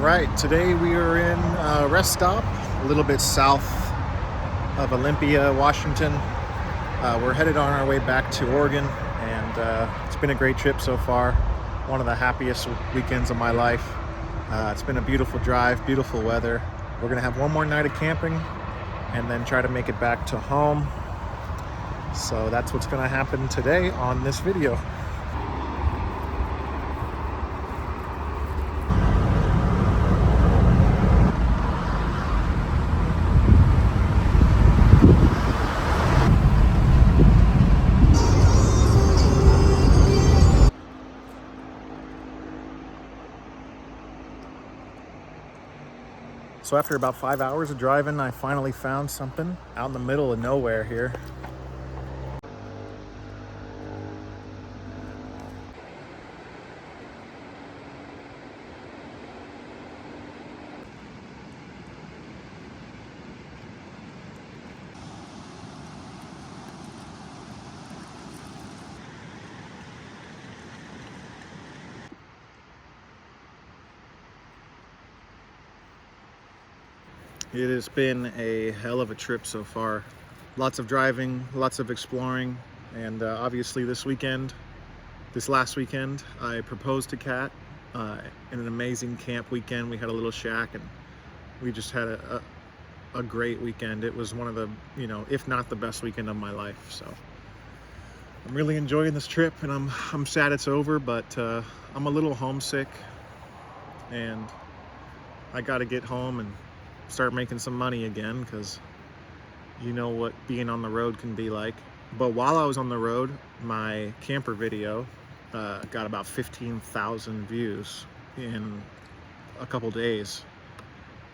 right, today we are in a rest stop a little bit south of Olympia, Washington. We're headed on our way back to Oregon, and it's been a great trip so far. One of the happiest weekends of my life. It's been a beautiful drive, beautiful weather. We're gonna have one more night of camping and then try to make it back to home. So that's what's gonna happen today on this video. So after about 5 hours of driving, I finally found something out in the middle of nowhere here. It has been a hell of a trip so far. Lots of driving, lots of exploring, and obviously this last weekend, I proposed to Kat in an amazing camp weekend. We had a little shack and we just had a great weekend. It was one of the, if not the best weekend of my life. So I'm really enjoying this trip, and I'm sad it's over, but I'm a little homesick, and I got to get home and start making some money again, because you know what being on the road can be like. But while I was on the road, my camper video got about 15,000 views in a couple days,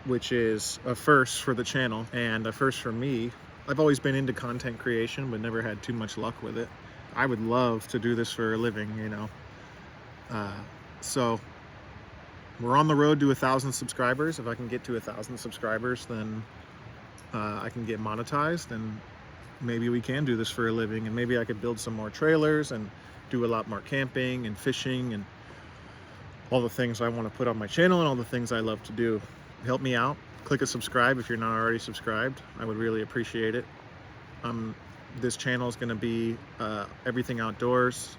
which is a first for the channel and a first for me. I've always been into content creation, but never had too much luck with it. I would love to do this for a living, so we're on the road to 1,000 subscribers. If I can get to 1,000 subscribers, then I can get monetized, and maybe we can do this for a living, and maybe I could build some more trailers and do a lot more camping and fishing and all the things I want to put on my channel and all the things I love to do. Help me out. Click a subscribe if you're not already subscribed. I would really appreciate it. This channel is going to be everything outdoors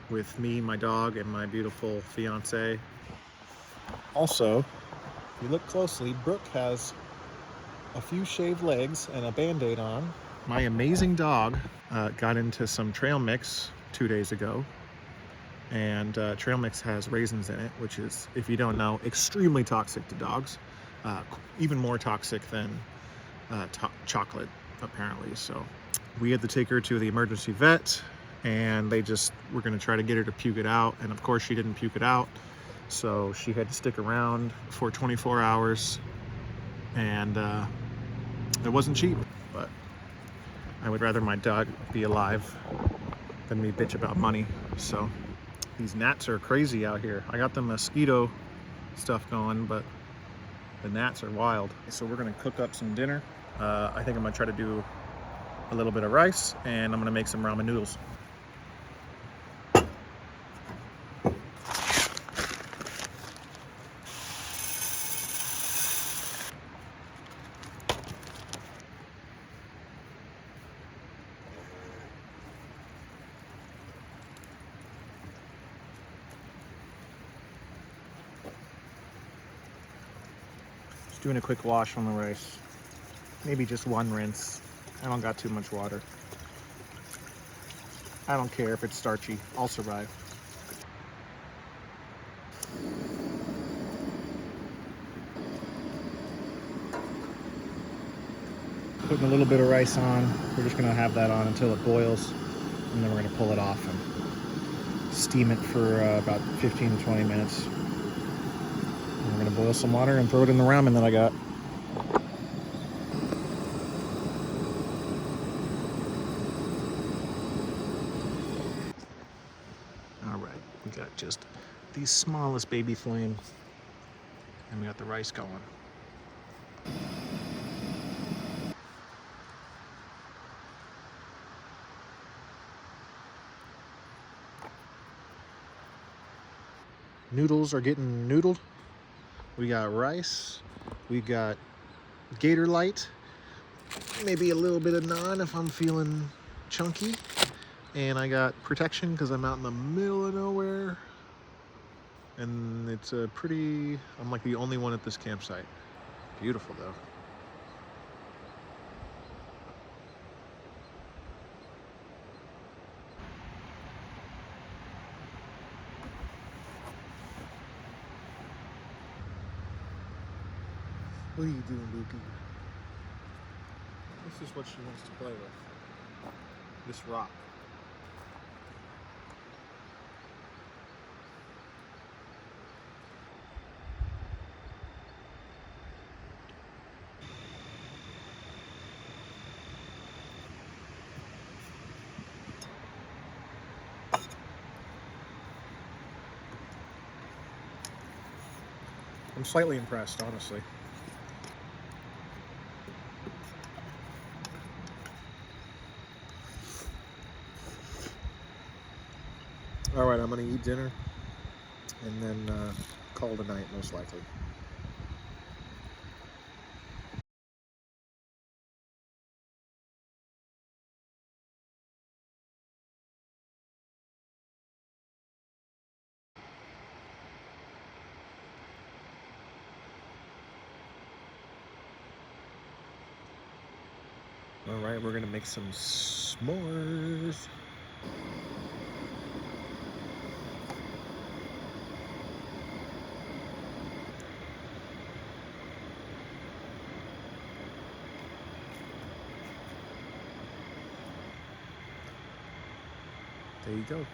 with me, my dog, and my beautiful fiance. Also, if you look closely, Brooke has a few shaved legs and a band-aid on. My amazing dog got into some trail mix 2 days ago, and trail mix has raisins in it, which is, if you don't know, extremely toxic to dogs. Even more toxic than chocolate, apparently. So we had to take her to the emergency vet, and they just were going to try to get her to puke it out, and of course she didn't puke it out. So she had to stick around for 24 hours, and it wasn't cheap, but I would rather my dog be alive than me bitch about money. So these gnats are crazy out here. I got the mosquito stuff going, but the gnats are wild. So we're gonna cook up some dinner. I think I'm gonna try to do a little bit of rice, and I'm gonna make some ramen noodles. Doing a quick wash on the rice. Maybe just one rinse. I don't got too much water. I don't care if it's starchy. I'll survive. Putting a little bit of rice on. We're just gonna have that on until it boils, and then we're gonna pull it off and steam it for about 15 to 20 minutes. And we're gonna boil some water and throw it in the ramen that I got. All right, we got just the smallest baby flame, and we got the rice going. Noodles are getting noodled. We got rice. We got Gator Light. Maybe a little bit of naan if I'm feeling chunky. And I got protection because I'm out in the middle of nowhere. And it's a pretty, I'm like the only one at this campsite. Beautiful though. What are you doing, Lukey? This is what she wants to play with. This rock. I'm slightly impressed, honestly. All right, I'm gonna eat dinner and then call it a night, most likely. All right, we're gonna make some s'mores. There you go.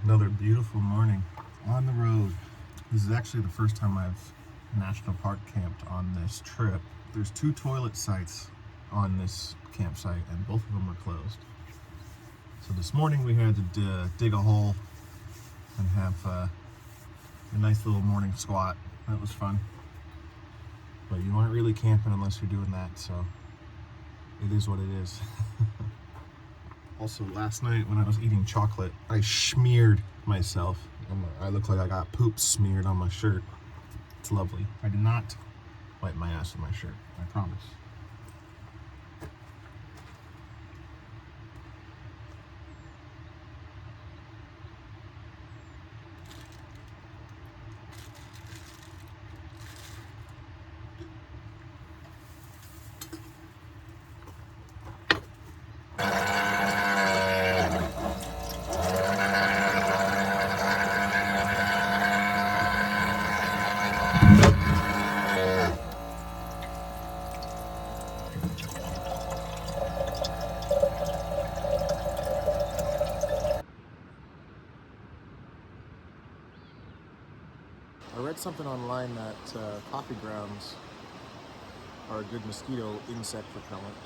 Another beautiful morning on the road. This is actually the first time I've national park camped on this trip. There's 2 toilet sites on this campsite and both of them were closed. So this morning we had to dig a hole and have a nice little morning squat. That was fun. But you aren't really camping unless you're doing that, so it is what it is. Also, last night when I was eating chocolate, I smeared myself. I look like I got poop smeared on my shirt. It's lovely. I did not wipe my ass with my shirt, I promise. I read something online that coffee grounds are a good mosquito insect repellent.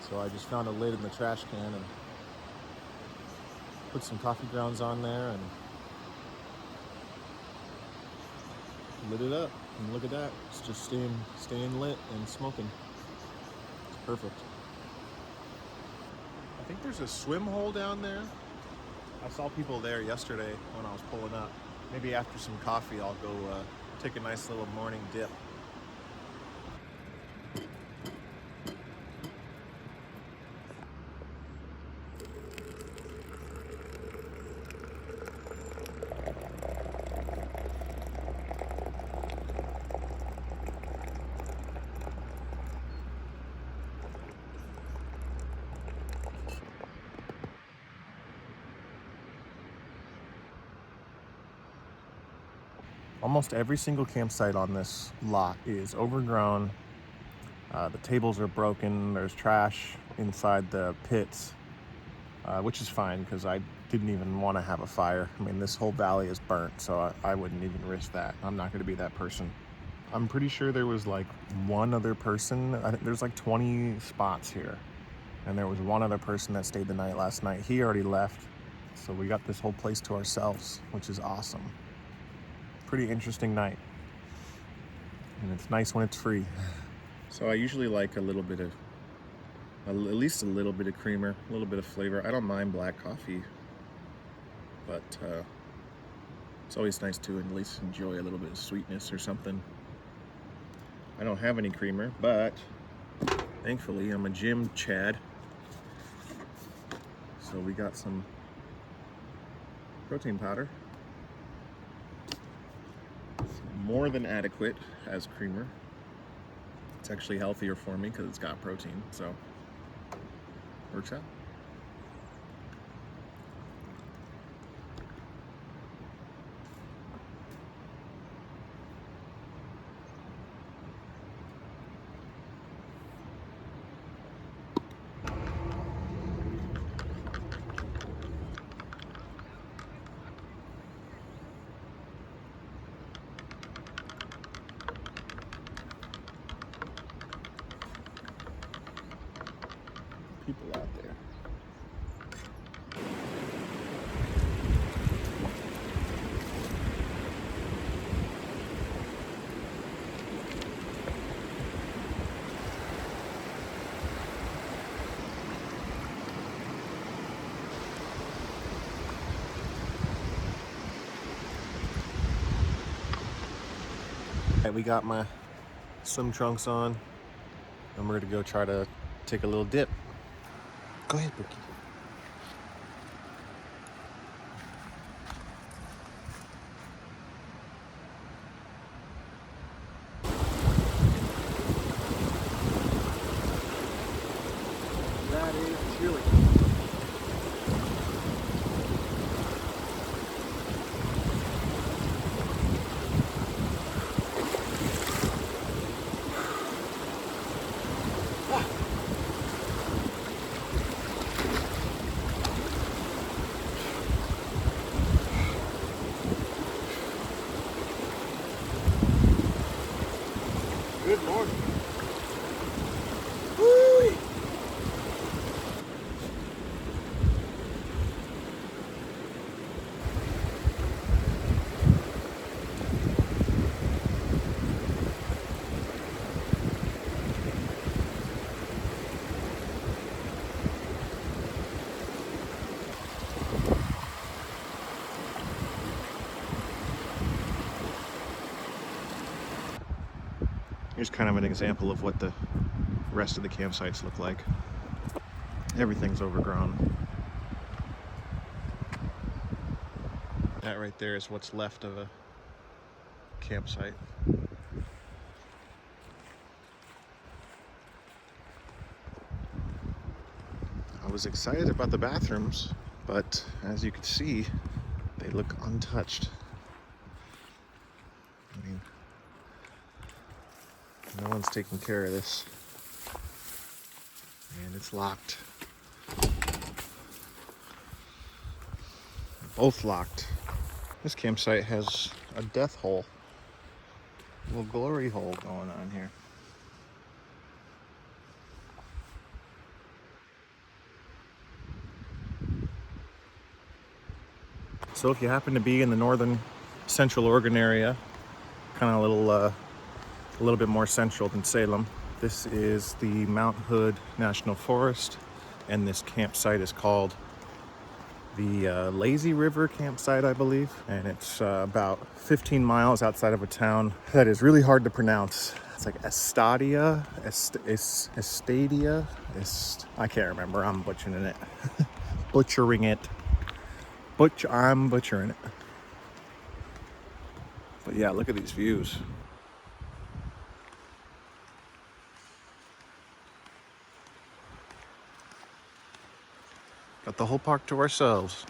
So I just found a lid in the trash can and put some coffee grounds on there and lit it up. And look at that, it's just staying lit and smoking. It's perfect. I think there's a swim hole down there. I saw people there yesterday when I was pulling up. Maybe after some coffee, I'll go take a nice little morning dip. Almost every single campsite on this lot is overgrown. The tables are broken. There's trash inside the pits, which is fine because I didn't even want to have a fire. I mean, this whole valley is burnt, so I wouldn't even risk that. I'm not going to be that person. I'm pretty sure there was like one other person. I think there's like 20 spots here. And there was one other person that stayed the night last night. He already left. So we got this whole place to ourselves, which is awesome. Pretty interesting night. And it's nice when it's free. So I usually like a little bit of, at least a little bit of creamer, a little bit of flavor. I don't mind black coffee, but it's always nice to at least enjoy a little bit of sweetness or something. I don't have any creamer, but thankfully I'm a gym Chad. So we got some protein powder. It's more than adequate as creamer. It's actually healthier for me because it's got protein, so works out. People out there. Alright, we got my swim trunks on, and we're gonna go try to take a little dip. Go ahead, Bookie. That is chilly. Good Lord. Woo! Here's kind of an example of what the rest of the campsites look like. Everything's overgrown. That right there is what's left of a campsite. I was excited about the bathrooms, but as you can see, they look untouched. I mean, no one's taking care of this. And it's locked. Both locked. This campsite has a death hole. A little glory hole going on here. So if you happen to be in the northern central Oregon area, kind of a little bit more central than Salem, this is the Mount Hood National Forest, and this campsite is called the Lazy River campsite, I believe, and it's about 15 miles outside of a town that is really hard to pronounce. It's like Estadia, I can't remember. I'm butchering it. I'm butchering it. But yeah, look at these views. Got the whole park to ourselves.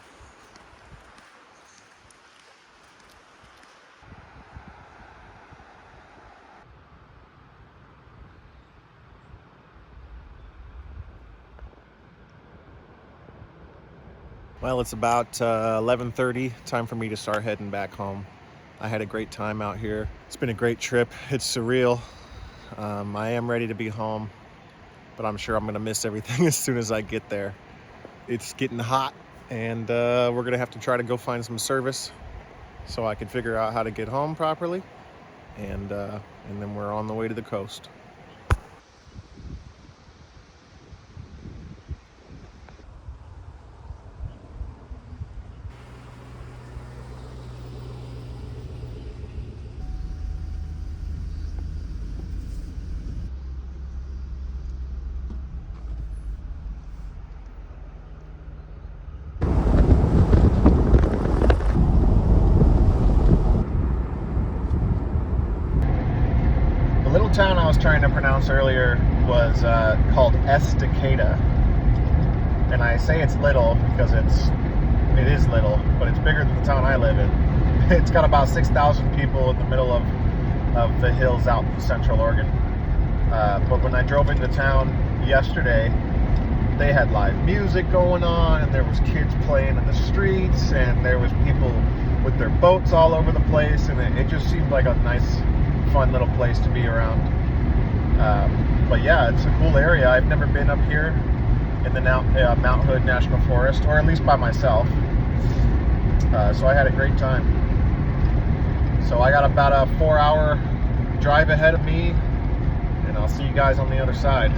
Well, it's about 11:30, time for me to start heading back home. I had a great time out here. It's been a great trip. It's surreal. I am ready to be home, but I'm sure I'm gonna miss everything as soon as I get there. It's getting hot, and we're gonna have to try to go find some service so I can figure out how to get home properly, and then we're on the way to the coast. The little town I was trying to pronounce earlier was called Estacada, and I say it's little because it is little, but it's bigger than the town I live in. It's got about 6,000 people in the middle of the hills out in central Oregon. But when I drove into town yesterday, they had live music going on, and there was kids playing in the streets, and there was people with their boats all over the place, and it just seemed like a nice, fun little place to be around. But yeah, it's a cool area. I've never been up here in the Mount Hood National Forest, or at least by myself. So I had a great time. So I got about a 4-hour drive ahead of me, and I'll see you guys on the other side.